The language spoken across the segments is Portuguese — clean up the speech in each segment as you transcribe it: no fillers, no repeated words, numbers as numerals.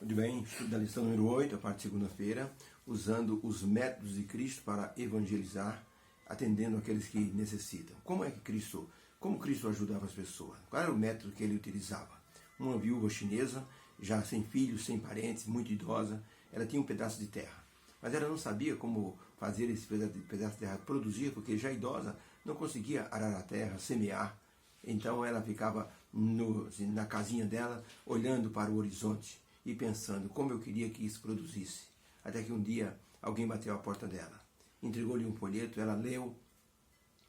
Tudo bem? Estudo da lição número 8, a parte de segunda-feira, usando os métodos de Cristo para evangelizar, atendendo aqueles que necessitam. Como Cristo ajudava as pessoas? Qual era o método que ele utilizava? Uma viúva chinesa, já sem filhos, sem parentes, muito idosa, ela tinha um pedaço de terra. Mas ela não sabia como fazer esse pedaço de terra produzir, porque já idosa não conseguia arar a terra, semear. Então ela ficava na casinha dela, olhando para o horizonte e pensando como eu queria que isso produzisse. Até que um dia alguém bateu à porta dela, entregou-lhe um folheto, ela leu,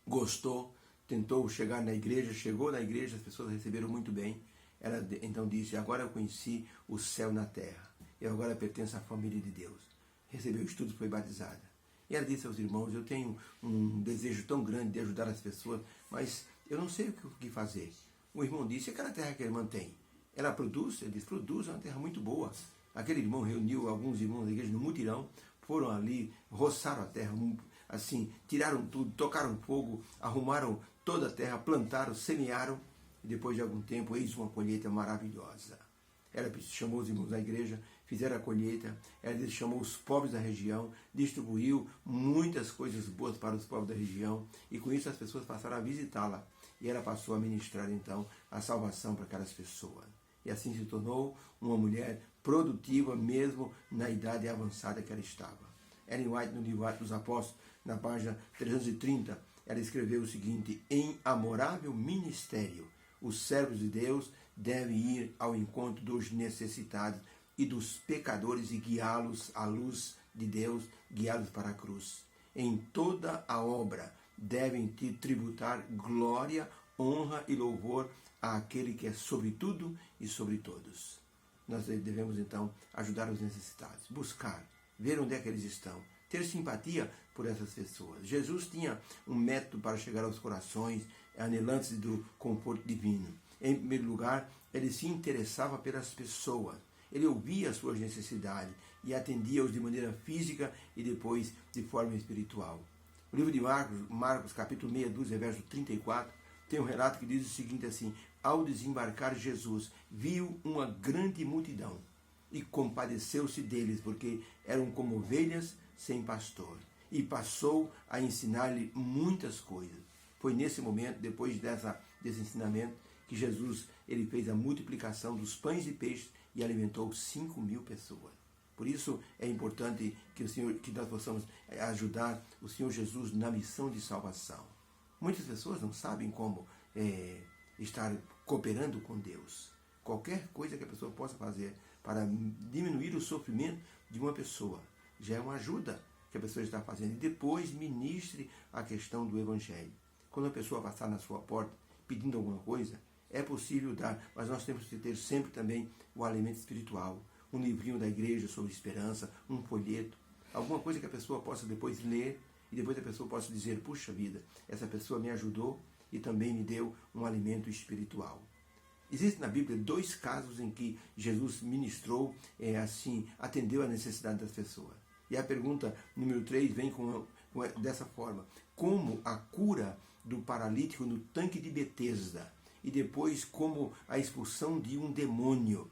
gostou, tentou chegar na igreja, chegou na igreja, as pessoas receberam muito bem. Ela então disse: agora eu conheci o céu na terra, eu agora pertenço à família de Deus. Recebeu estudos, foi batizada. E ela disse aos irmãos: eu tenho um desejo tão grande de ajudar as pessoas, mas eu não sei o que fazer. O irmão disse: aquela terra que a irmã tem, ela produz? Ele disse: produz, é uma terra muito boa. Aquele irmão reuniu alguns irmãos da igreja no mutirão, foram ali, roçaram a terra, assim, tiraram tudo, tocaram fogo, arrumaram toda a terra, plantaram, semearam, e depois de algum tempo, eis uma colheita maravilhosa. Ela chamou os irmãos da igreja, fizeram a colheita, ela chamou os pobres da região, distribuiu muitas coisas boas para os pobres da região, e com isso as pessoas passaram a visitá-la, e ela passou a ministrar então a salvação para aquelas pessoas. E assim se tornou uma mulher produtiva, mesmo na idade avançada que ela estava. Ellen White, no livro Atos dos Apóstolos, na página 330, ela escreveu o seguinte: em amorável ministério, os servos de Deus devem ir ao encontro dos necessitados e dos pecadores e guiá-los à luz de Deus, guiá-los para a cruz. Em toda a obra devem tributar glória, honra e louvor àquele que é sobre tudo e sobre todos. Nós devemos então ajudar os necessitados, buscar, ver onde é que eles estão, ter simpatia por essas pessoas. Jesus tinha um método para chegar aos corações anhelantes do conforto divino. Em primeiro lugar, ele se interessava pelas pessoas. Ele ouvia as suas necessidades e atendia-os de maneira física e depois de forma espiritual. O livro de Marcos capítulo meia dúzia, verso 34, tem um relato que diz o seguinte assim: ao desembarcar Jesus, viu uma grande multidão e compadeceu-se deles, porque eram como ovelhas sem pastor, e passou a ensinar-lhe muitas coisas. Foi nesse momento, depois desse ensinamento, que Jesus ele fez a multiplicação dos pães e peixes e alimentou 5.000 pessoas. Por isso é importante que nós possamos ajudar o Senhor Jesus na missão de salvação. Muitas pessoas não sabem como estar cooperando com Deus. Qualquer coisa que a pessoa possa fazer para diminuir o sofrimento de uma pessoa já é uma ajuda que a pessoa está fazendo. E depois ministre a questão do Evangelho. Quando a pessoa passar na sua porta pedindo alguma coisa, é possível dar, mas nós temos que ter sempre também o alimento espiritual, um livrinho da igreja sobre esperança, um folheto, alguma coisa que a pessoa possa depois ler e depois a pessoa possa dizer: puxa vida, essa pessoa me ajudou e também me deu um alimento espiritual. Existem na Bíblia 2 casos em que Jesus ministrou, atendeu a necessidade das pessoas. E a pergunta número 3 vem dessa forma: como a cura do paralítico no tanque de Betesda e depois como a expulsão de um demônio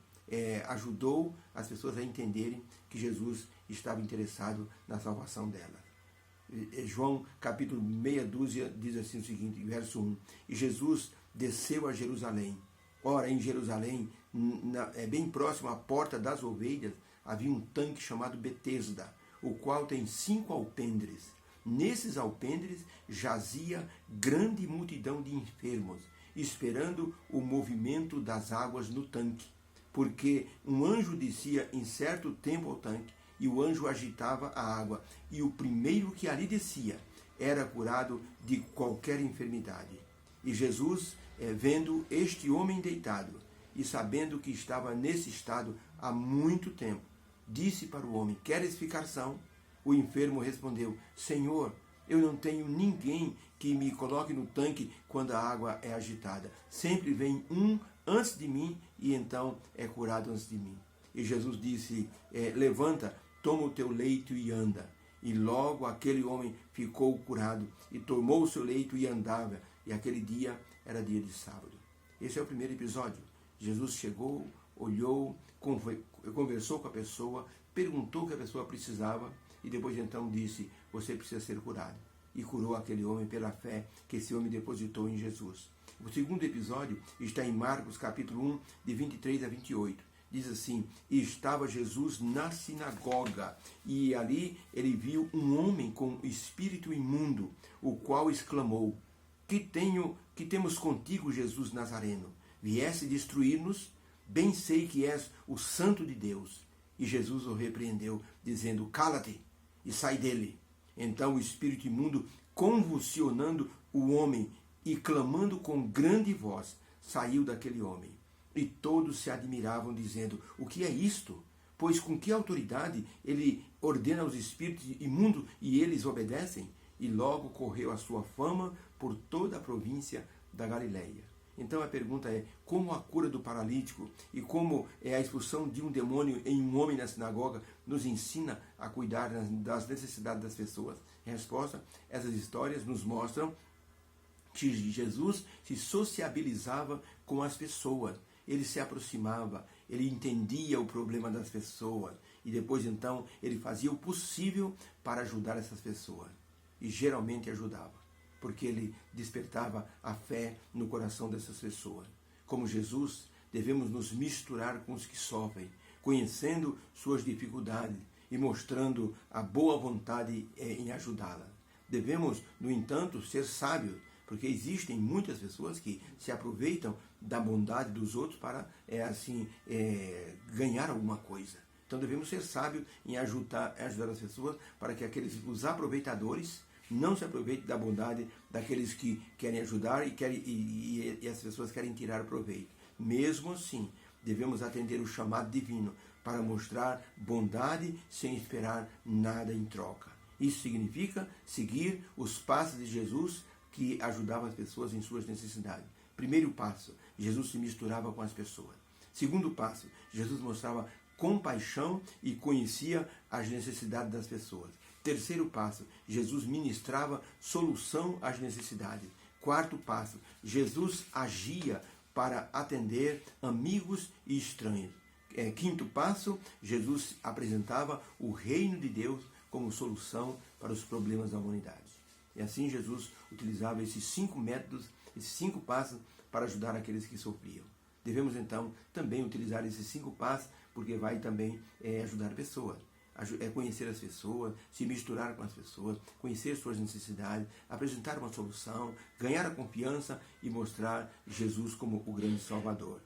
ajudou as pessoas a entenderem que Jesus estava interessado na salvação dela. João capítulo meia dúzia diz assim o seguinte, verso 1: e Jesus desceu a Jerusalém. Ora, em Jerusalém, bem próximo à porta das ovelhas, havia um tanque chamado Betesda, o qual tem 5 alpendres. Nesses alpendres jazia grande multidão de enfermos, esperando o movimento das águas no tanque, porque um anjo descia em certo tempo ao tanque, e o anjo agitava a água, e o primeiro que ali descia era curado de qualquer enfermidade. E Jesus, vendo este homem deitado, e sabendo que estava nesse estado há muito tempo, disse para o homem: queres ficar são? O enfermo respondeu: Senhor, eu não tenho ninguém que me coloque no tanque quando a água é agitada. Sempre vem um antes de mim e então é curado antes de mim. E Jesus disse: levanta, toma o teu leito e anda. E logo aquele homem ficou curado e tomou o seu leito e andava. E aquele dia era dia de sábado. Esse é o primeiro episódio. Jesus chegou, olhou, conversou com a pessoa, perguntou o que a pessoa precisava e depois então disse: você precisa ser curado. E curou aquele homem pela fé que esse homem depositou em Jesus. O segundo episódio está em Marcos capítulo 1, de 23 a 28. Diz assim: e estava Jesus na sinagoga, e ali ele viu um homem com espírito imundo, o qual exclamou: que temos contigo, Jesus Nazareno? Viesse destruir-nos? Bem sei que és o Santo de Deus. E Jesus o repreendeu, dizendo: cala-te e sai dele. Então o espírito imundo, convulsionando o homem e clamando com grande voz, saiu daquele homem. E todos se admiravam, dizendo: o que é isto? Pois com que autoridade ele ordena aos espíritos imundos e eles obedecem? E logo correu a sua fama por toda a província da Galileia. Então a pergunta é: como a cura do paralítico e como é a expulsão de um demônio em um homem na sinagoga nos ensina a cuidar das necessidades das pessoas? Em resposta, essas histórias nos mostram que Jesus se sociabilizava com as pessoas. Ele se aproximava, ele entendia o problema das pessoas e depois então ele fazia o possível para ajudar essas pessoas. E geralmente ajudava, porque ele despertava a fé no coração dessas pessoas. Como Jesus, devemos nos misturar com os que sofrem, conhecendo suas dificuldades e mostrando a boa vontade em ajudá-las. Devemos, no entanto, ser sábios, porque existem muitas pessoas que se aproveitam da bondade dos outros para, ganhar alguma coisa. Então devemos ser sábios em ajudar as pessoas para que os aproveitadores não se aproveitem da bondade daqueles que querem ajudar e as pessoas querem tirar proveito. Mesmo assim, devemos atender o chamado divino para mostrar bondade sem esperar nada em troca. Isso significa seguir os passos de Jesus, que ajudava as pessoas em suas necessidades. Primeiro passo, Jesus se misturava com as pessoas. Segundo passo, Jesus mostrava compaixão e conhecia as necessidades das pessoas. Terceiro passo, Jesus ministrava solução às necessidades. Quarto passo, Jesus agia para atender amigos e estranhos. Quinto passo, Jesus apresentava o reino de Deus como solução para os problemas da humanidade. E assim Jesus utilizava esses 5 métodos, esses 5 passos para ajudar aqueles que sofriam. Devemos então também utilizar esses 5 passos, porque vai também ajudar pessoas. Conhecer as pessoas, se misturar com as pessoas, conhecer suas necessidades, apresentar uma solução, ganhar a confiança e mostrar Jesus como o grande Salvador.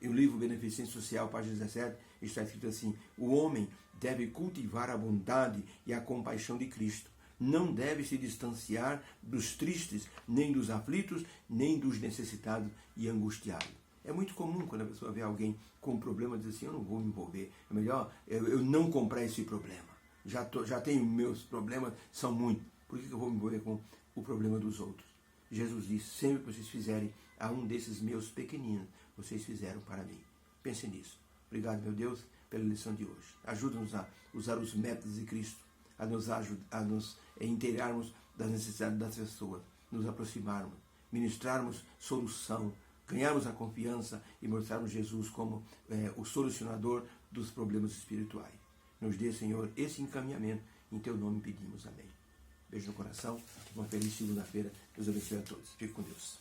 Em o livro Beneficência Social, página 17, está escrito assim: o homem deve cultivar a bondade e a compaixão de Cristo. Não deve se distanciar dos tristes, nem dos aflitos, nem dos necessitados e angustiados. É muito comum quando a pessoa vê alguém com um problema, dizer assim: eu não vou me envolver, é melhor eu não comprar esse problema. Já tenho meus problemas, são muitos. Por que eu vou me envolver com o problema dos outros? Jesus disse: sempre que vocês fizerem a um desses meus pequeninos, vocês fizeram para mim. Pense nisso. Obrigado, meu Deus, pela lição de hoje. Ajuda-nos a usar os métodos de Cristo, a nos inteirarmos das necessidades das pessoas, nos aproximarmos, ministrarmos solução, ganharmos a confiança e mostrarmos Jesus como o solucionador dos problemas espirituais. Nos dê, Senhor, esse encaminhamento. Em Teu nome pedimos. Amém. Beijo no coração. Uma feliz segunda-feira. Deus abençoe a todos. Fique com Deus.